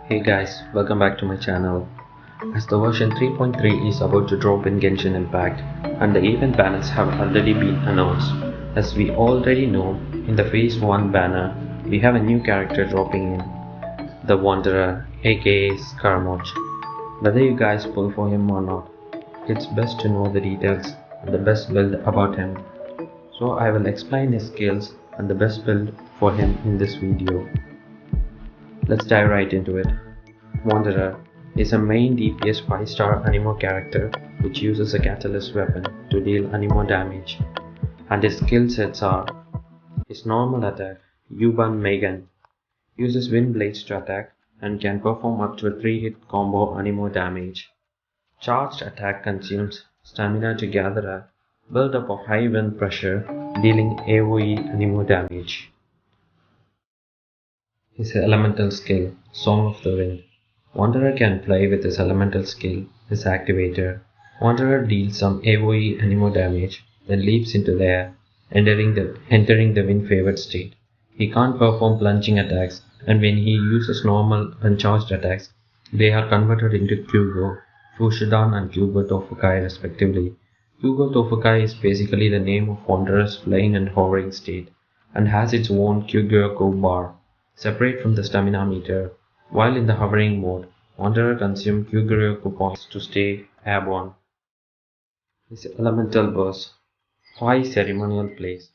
Hey guys, welcome back to my channel. As the version 3.3 is about to drop in Genshin Impact and the event banners have already been announced. As we already know, in the phase 1 banner, we have a new character dropping in, the Wanderer aka Scaramouche. Whether you guys pull for him or not, it's best to know the details and the best build about him. So I will explain his skills and the best build for him in this video. Let's dive right into it. Wanderer is a main DPS 5-star anemo character which uses a catalyst weapon to deal anemo damage, and his skill sets are: his normal attack, U-Burn Megan, uses wind blades to attack and can perform up to a 3-hit combo anemo damage. Charged attack consumes stamina to gather a build-up of high wind pressure, dealing AoE anemo damage. His elemental skill, Song of the Wind. Wanderer can play with his elemental skill, his activator. Wanderer deals some AoE anemo damage, then leaps into the air, entering the wind-favored state. He can't perform plunging attacks, and when he uses normal uncharged attacks, they are converted into Kyugo, Fushidan and Kyugo Tofukai respectively. Kyugo Tofukai is basically the name of Wanderer's flying and hovering state, and has its own Kyugyoku bar, separate from the stamina meter. While in the hovering mode, Wanderer consumes Kyugyoku points to stay airborne. His elemental burst, 5 ceremonial plays.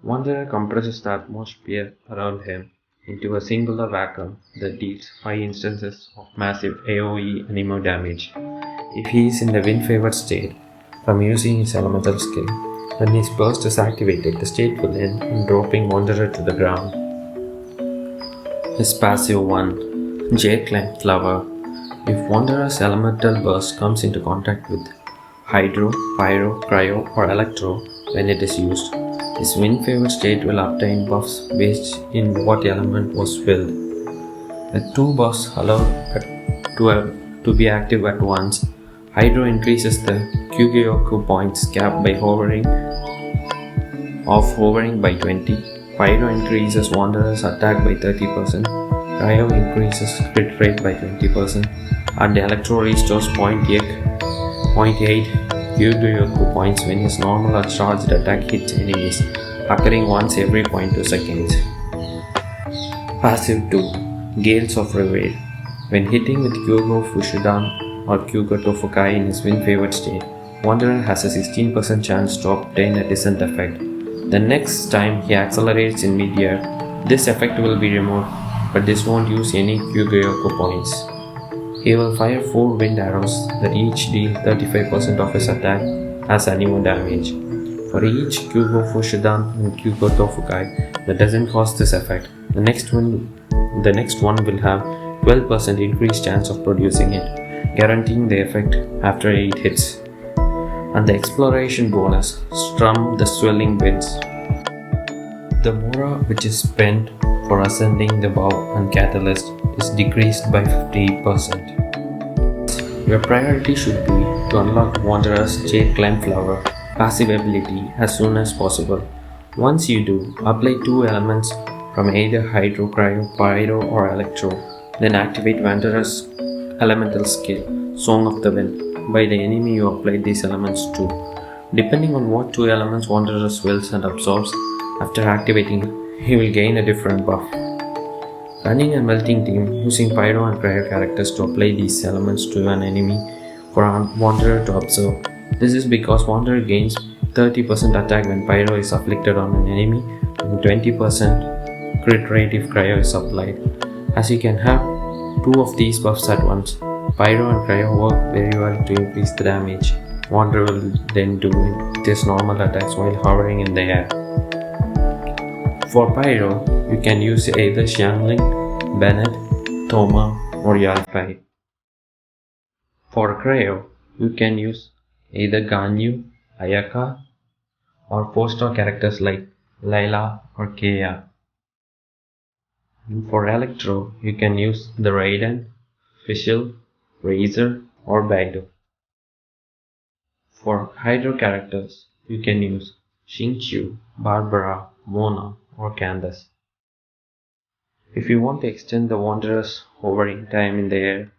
Wanderer compresses the atmosphere around him into a singular vacuum that deals 5 instances of massive AoE anemo damage. If he is in the wind-favored state from using his elemental skill, when his burst is activated, the state will end in dropping Wanderer to the ground. His passive 1, Jade Climb Flower. If Wanderer's elemental burst comes into contact with Hydro, Pyro, Cryo or Electro when it is used, his wind-favored state will obtain buffs based in what element was filled. The 2 buffs allow to be active at once. Hydro increases the Kyugyoku points cap by hovering by 20. Pyro increases Wanderer's attack by 30%, Cryo increases crit rate by 20%, and Electro restores 0.8 Kyugyoku points when his normal or charged attack hits enemies, occurring once every 0.2 seconds. Passive 2, Gales of Reverie. When hitting with Kyugo Fushidan or Kyugo Tofukai in his wind-favored state, Wanderer has a 16% chance to obtain a descent effect. The next time he accelerates in mid-air, this effect will be removed, but this won't use any Kyugyoku points. He will fire 4 wind arrows that each deal 35% of his attack as anemo damage. For each Kyugo Fushidan and Kyugo Tofukai that doesn't cause this effect, the next one will have 12% increased chance of producing it, guaranteeing the effect after 8 hits. And the exploration bonus, Strum the Swelling Winds. The Mora which is spent for ascending the bow and catalyst is decreased by 50%. Your priority should be to unlock Wanderer's Jade Climb Flower passive ability as soon as possible. Once you do, apply 2 elements from either Hydro, Cryo, Pyro or Electro, then activate Wanderer's elemental skill, Song of the Wind, by the enemy you applied these elements to. Depending on what 2 elements Wanderer swells and absorbs after activating, he will gain a different buff. Running a melting team using Pyro and Cryo characters to apply these elements to an enemy for a Wanderer to absorb. This is because Wanderer gains 30% attack when Pyro is afflicted on an enemy and 20% crit rate if Cryo is applied. As you can have 2 of these buffs at once, Pyro and Cryo work very well to increase the damage Wanderer will then do with his normal attacks while hovering in the air. For Pyro, you can use either Xiangling, Bennett, Thoma or Yalfei. For Cryo, you can use either Ganyu, Ayaka or 4-star characters like Layla or Kea. And for Electro, you can use the Raiden, Fischl, Razor or Baidu. For Hydro characters, you can use Xingqiu, Barbara, Mona or Candace. If you want to extend the Wanderer's hovering time in the air,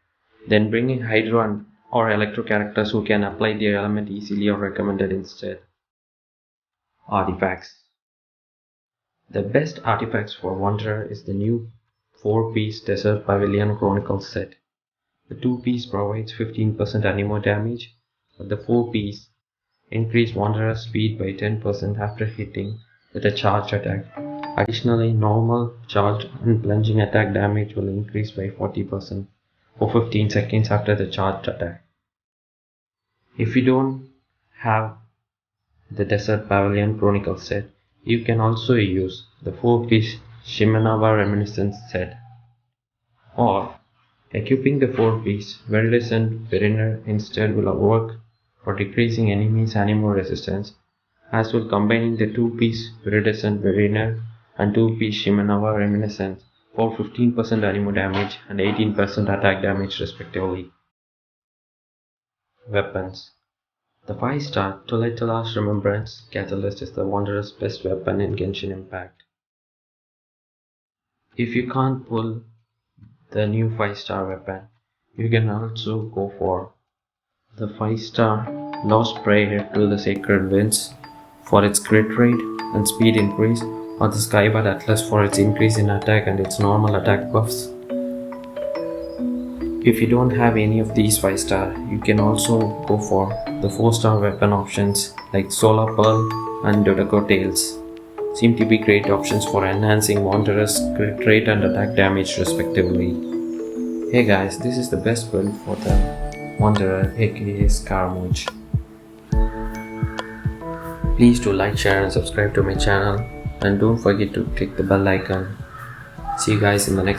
then bringing Hydro or Electro characters who can apply their element easily are recommended instead. Artifacts. The best artifacts for Wanderer is the new 4-piece Desert Pavilion Chronicles set. The 2-piece provides 15% anemo damage, but the 4-piece increase Wanderer's speed by 10% after hitting with a charged attack. Additionally, normal, charged and plunging attack damage will increase by 40% for 15 seconds after the charged attack. If you don't have the Desert Pavilion Chronicle set, you can also use the 4-piece Shimenawa Reminiscence set. Or, equipping the 4-piece Viridescent Veriner instead will work for decreasing enemies' anemo resistance, as will combining the 2-piece Viridescent Veriner and 2-piece Shimenawa Reminiscence for 15% anemo damage and 18% attack damage respectively. Weapons. The 5-star Tuletala's Remembrance Catalyst is the Wanderer's best weapon in Genshin Impact. If you can't pull the new 5-star weapon, you can also go for the 5-star Lost Prayer to the Sacred Winds for its crit rate and speed increase, or the Skybird Atlas for its increase in attack and its normal attack buffs. If you don't have any of these 5-star, you can also go for the 4-star weapon options like Solar Pearl and Dodeco Tails. Seem to be great options for enhancing Wanderer's crit rate and attack damage respectively. Hey guys, this is the best build for the Wanderer aka Scaramouche. Please do like, share and subscribe to my channel, and don't forget to click the bell icon. See you guys in the next